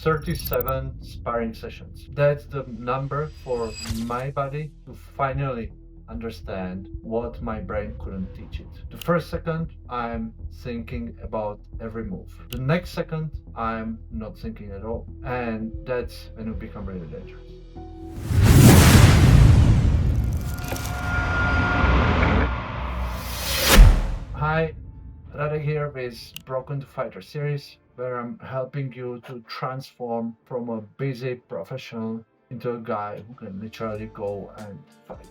37 sparring sessions. That's the number for my body to finally understand what my brain couldn't teach it. The first second, I'm thinking about every move. The next second, I'm not thinking at all. And that's when it becomes really dangerous. Hi, Radek here with Broken to Fighter series, where I'm helping you to transform from a busy professional into a guy who can literally go and fight.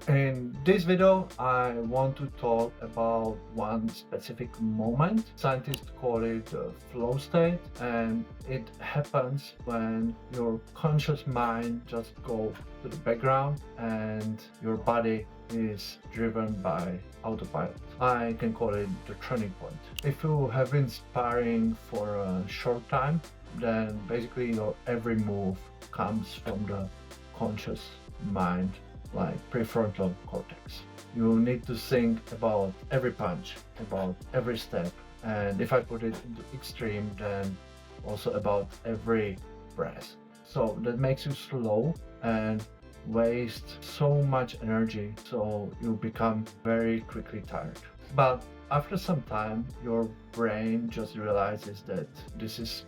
In this video, I want to talk about one specific moment. Scientists call it the flow state, and it happens when your conscious mind just goes to the background and your body is driven by autopilot. I can call it the turning point. If you have been sparring for a short time, then basically your every move comes from the conscious mind, like prefrontal cortex. You need to think about every punch, about every step, and if I put it into extreme, then also about every breath. So that makes you slow and waste so much energy, so you become very quickly tired. But after some time, your brain just realizes that this is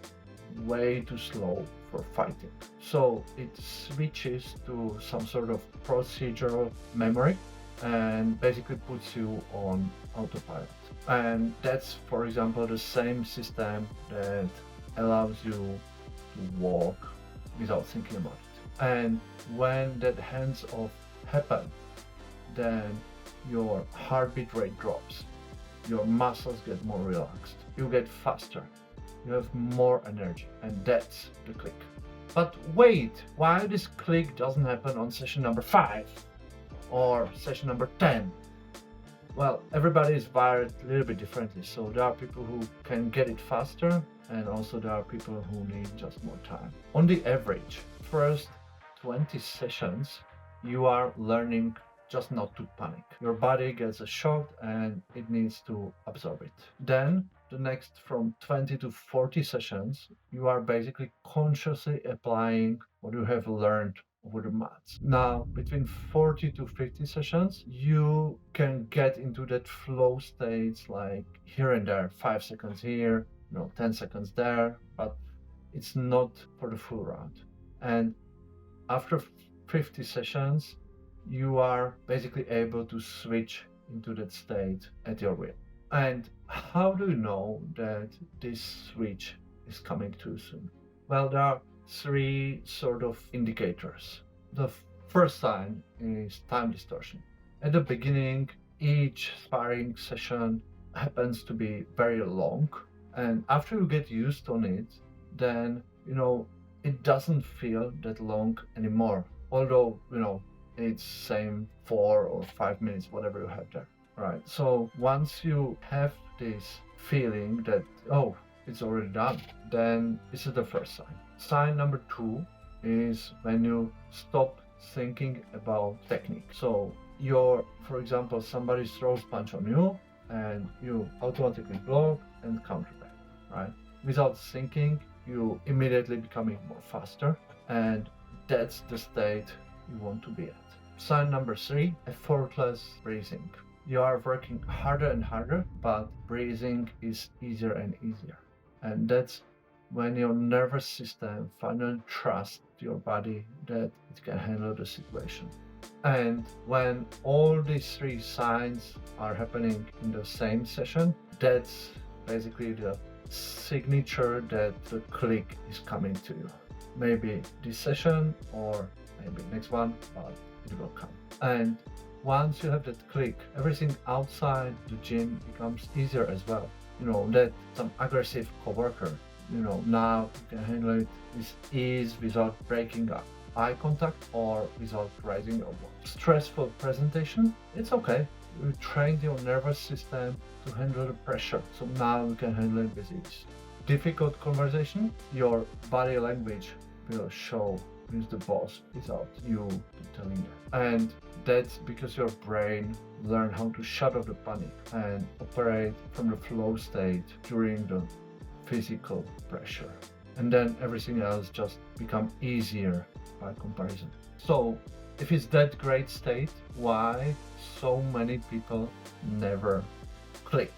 way too slow for fighting. So it switches to some sort of procedural memory and basically puts you on autopilot. And that's, for example, the same system that allows you to walk without thinking about it. And when that hands-off happens, then your heartbeat rate drops, your muscles get more relaxed, you get faster, you have more energy, and that's the click. But wait, why this click doesn't happen on session number 5 or session number 10? Well, everybody is wired a little bit differently, so there are people who can get it faster, and also there are people who need just more time. On the average, first 20 sessions, you are learning just not to panic. Your body gets a shock and it needs to absorb it. Then the next from 20 to 40 sessions, you are basically consciously applying what you have learned over the mats. Now, between 40 to 50 sessions, you can get into that flow states, like here and there, 5 seconds here, 10 seconds there, but it's not for the full round. And after 50 sessions, you are basically able to switch into that state at your will. And how do you know that this switch is coming too soon? Well, there are 3 sort of indicators. The first sign is time distortion. At the beginning, each sparring session happens to be very long, and after you get used on it, then it doesn't feel that long anymore, although it's same 4 or 5 minutes, whatever you have there, right? So once you have this feeling that it's already done, then this is the first sign. Sign number 2 is when you stop thinking about technique. So for example, somebody throws punch on you and you automatically block and counter back, right? Without thinking, you immediately becoming more faster, and that's the state you want to be at. Sign number 3, effortless breathing. You are working harder and harder, but breathing is easier and easier. And that's when your nervous system finally trusts your body that it can handle the situation. And when all these 3 signs are happening in the same session, that's basically the signature that the click is coming to you. Maybe this session or maybe next one, but it will come. And once you have that click, everything outside the gym becomes easier as well. That some aggressive coworker, now you can handle it with ease without breaking up eye contact or without raising your voice. Stressful presentation, it's okay. You trained your nervous system to handle the pressure, so now you can handle it with ease. Difficult conversation, your body language will show who's the boss without you telling them. And that's because your brain learned how to shut off the panic and operate from the flow state during the physical pressure. and then everything else just become easier by comparison. So if it's that great state, why so many people never click?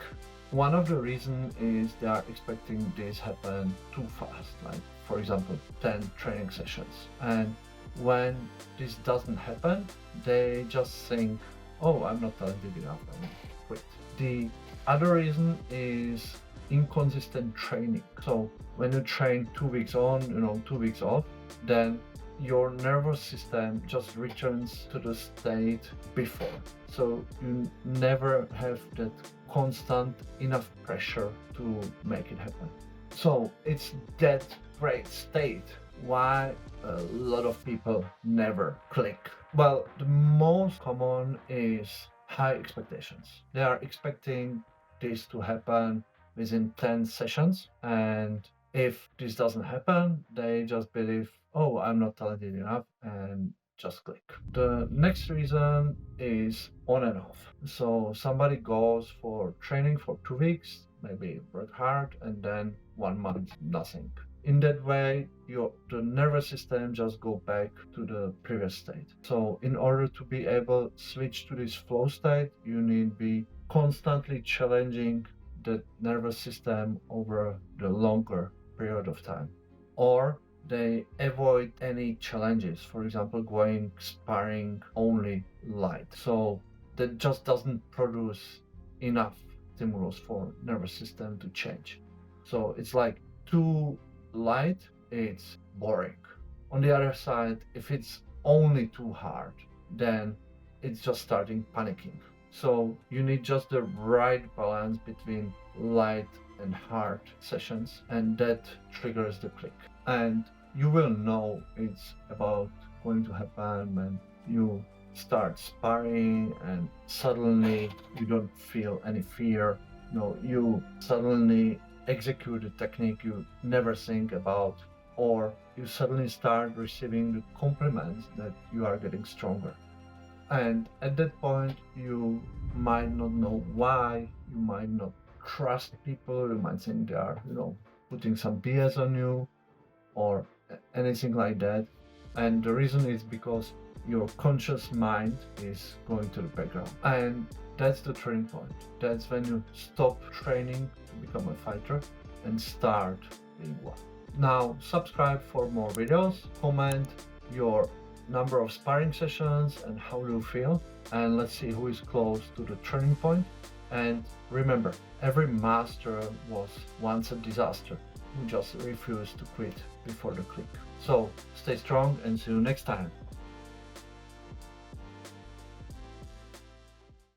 One of the reasons is they are expecting this happen too fast, like for example 10 training sessions, and when this doesn't happen they just think, oh, I'm not talented enough, and quit. The other reason is inconsistent training. So when you train 2 weeks on, 2 weeks off, then your nervous system just returns to the state before. So you never have that constant enough pressure to make it happen. So it's that great state why a lot of people never click. Well, the most common is high expectations. They are expecting this to happen within 10 sessions, and if this doesn't happen, they just believe, oh, I'm not talented enough, and just click. The next reason is on and off. So somebody goes for training for 2 weeks, maybe work hard, and then 1 month, nothing. In that way, the nervous system just go back to the previous state. So in order to be able to switch to this flow state, you need be constantly challenging the nervous system over the longer period of time. Or they avoid any challenges, for example going sparring only light, so that just doesn't produce enough stimulus for nervous system to change. So it's like too light, it's boring. On the other side, if it's only too hard, then it's just starting panicking. So you need just the right balance between light and hard sessions, and that triggers the click. And you will know it's about going to happen when you start sparring and suddenly you don't feel any fear. You suddenly execute a technique you never think about, or you suddenly start receiving the compliments that you are getting stronger. And at that point, you might not know why, you might not trust people, you might think they are, putting some BS on you or anything like that. And the reason is because your conscious mind is going to the background. And that's the turning point. That's when you stop training to become a fighter and start being one. Now, subscribe for more videos, comment your number of sparring sessions and how you feel, and let's see who is close to the turning point. And remember, every master was once a disaster who just refused to quit before the click. So stay strong and see you next time.